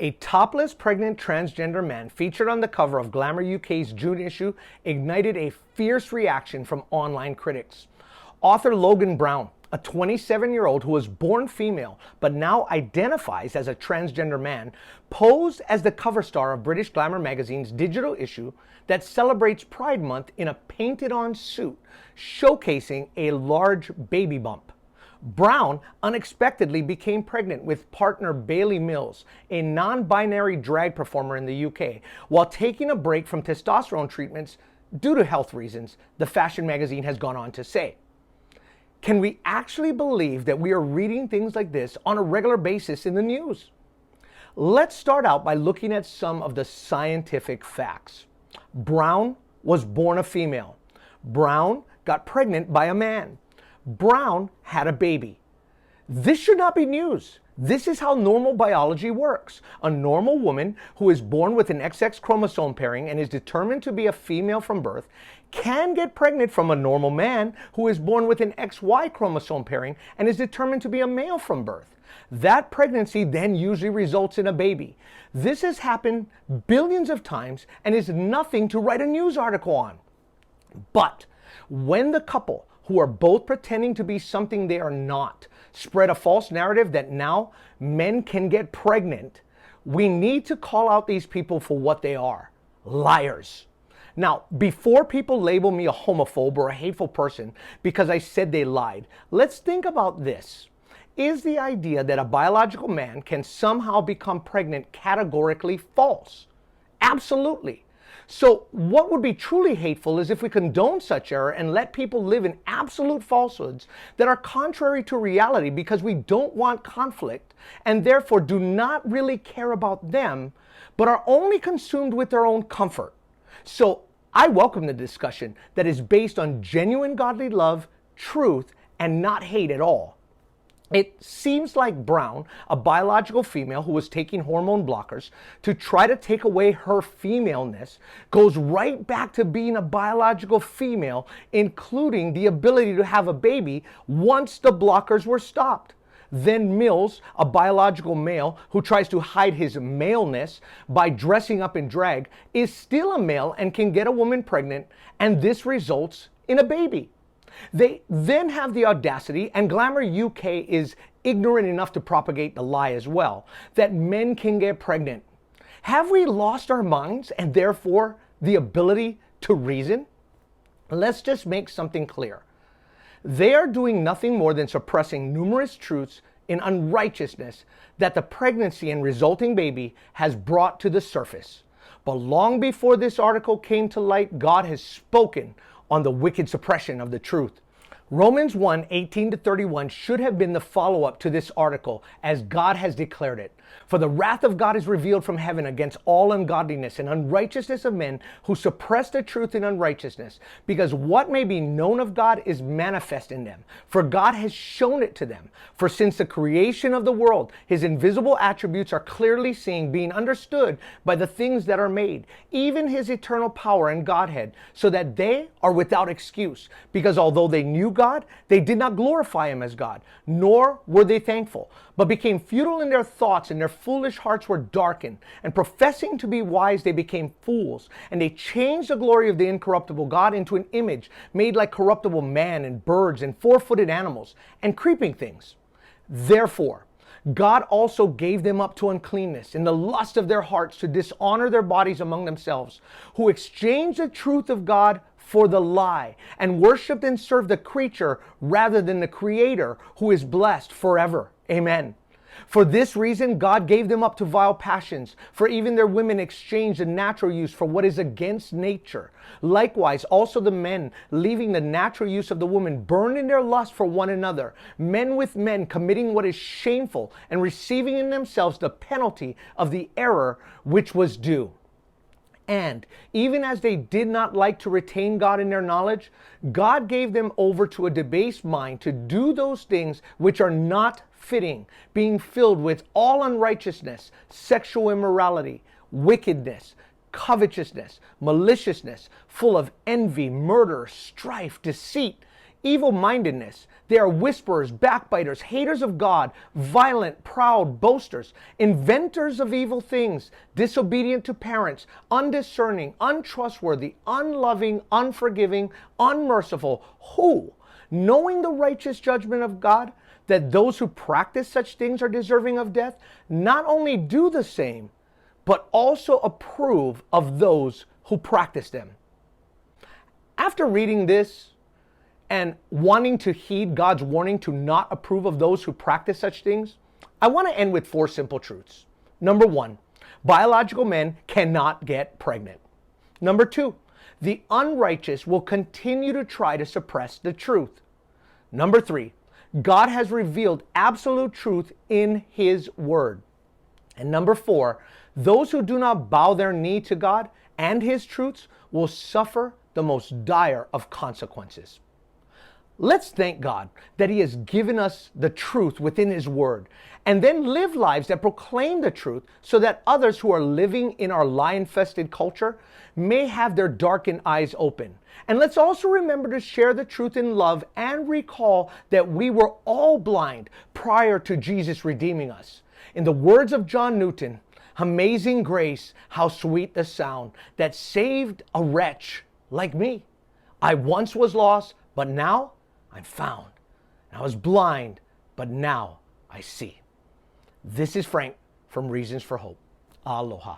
A topless pregnant transgender man featured on the cover of Glamour UK's June issue ignited a fierce reaction from online critics. Author Logan Brown, a 27-year-old who was born female but now identifies as a transgender man, posed as the cover star of British Glamour magazine's digital issue that celebrates Pride Month in a painted-on suit, showcasing a large baby bump. Brown unexpectedly became pregnant with partner Bailey Mills, a non-binary drag performer in the UK, while taking a break from testosterone treatments due to health reasons, the fashion magazine has gone on to say. Can we actually believe that we are reading things like this on a regular basis in the news? Let's start out by looking at some of the scientific facts. Brown was born a female. Brown got pregnant by a man. Brown had a baby. This should not be news. This is how normal biology works. A normal woman who is born with an XX chromosome pairing and is determined to be a female from birth can get pregnant from a normal man who is born with an XY chromosome pairing and is determined to be a male from birth. That pregnancy then usually results in a baby. This has happened billions of times and is nothing to write a news article on. But when the couple, who are both pretending to be something they are not, spread a false narrative that now men can get pregnant, we need to call out these people for what they are: liars. Now, before people label me a homophobe or a hateful person because I said they lied, let's think about this. Is the idea that a biological man can somehow become pregnant categorically false? Absolutely. So what would be truly hateful is if we condone such error and let people live in absolute falsehoods that are contrary to reality because we don't want conflict and therefore do not really care about them, but are only consumed with their own comfort. So I welcome the discussion that is based on genuine godly love, truth, and not hate at all. It seems like Brown, a biological female who was taking hormone blockers to try to take away her femaleness, goes right back to being a biological female, including the ability to have a baby once the blockers were stopped. Then Mills, a biological male who tries to hide his maleness by dressing up in drag, is still a male and can get a woman pregnant, and this results in a baby. They then have the audacity, and Glamour UK is ignorant enough to propagate the lie as well, that men can get pregnant. Have we lost our minds and therefore the ability to reason? Let's just make something clear. They are doing nothing more than suppressing numerous truths in unrighteousness that the pregnancy and resulting baby has brought to the surface. But long before this article came to light, God has spoken on the wicked suppression of the truth. Romans 1:18-31 should have been the follow-up to this article, as God has declared it. For the wrath of God is revealed from heaven against all ungodliness and unrighteousness of men who suppress the truth in unrighteousness, because what may be known of God is manifest in them, for God has shown it to them. For since the creation of the world, his invisible attributes are clearly seen, being understood by the things that are made, even his eternal power and Godhead, so that they are without excuse, because although they knew God, they did not glorify him as God, nor were they thankful, but became futile in their thoughts, and their foolish hearts were darkened. And professing to be wise, they became fools, and they changed the glory of the incorruptible God into an image made like corruptible man and birds and four-footed animals and creeping things. Therefore, God also gave them up to uncleanness in the lust of their hearts to dishonor their bodies among themselves, who exchanged the truth of God for the lie, and worshiped and served the creature rather than the Creator, who is blessed forever. Amen. For this reason, God gave them up to vile passions, for even their women exchanged the natural use for what is against nature. Likewise, also the men, leaving the natural use of the woman, burned in their lust for one another, men with men committing what is shameful, and receiving in themselves the penalty of the error which was due. And even as they did not like to retain God in their knowledge, God gave them over to a debased mind to do those things which are not fitting, being filled with all unrighteousness, sexual immorality, wickedness, covetousness, maliciousness, full of envy, murder, strife, deceit. evil-mindedness. They are whisperers, backbiters, haters of God, violent, proud, boasters, inventors of evil things, disobedient to parents, undiscerning, untrustworthy, unloving, unforgiving, unmerciful, who, knowing the righteous judgment of God, that those who practice such things are deserving of death, not only do the same, but also approve of those who practice them. After reading this and wanting to heed God's warning to not approve of those who practice such things, I want to end with 4 simple truths. Number 1, biological men cannot get pregnant. Number 2, the unrighteous will continue to try to suppress the truth. Number 3, God has revealed absolute truth in His Word. And number 4, those who do not bow their knee to God and His truths will suffer the most dire of consequences. Let's thank God that He has given us the truth within His Word, and then live lives that proclaim the truth so that others who are living in our lie-infested culture may have their darkened eyes open. And let's also remember to share the truth in love and recall that we were all blind prior to Jesus redeeming us. In the words of John Newton, "Amazing grace, how sweet the sound that saved a wretch like me. I once was lost, but now I'm found. I was blind, but now I see." This is Frank from Reasons for Hope. Aloha.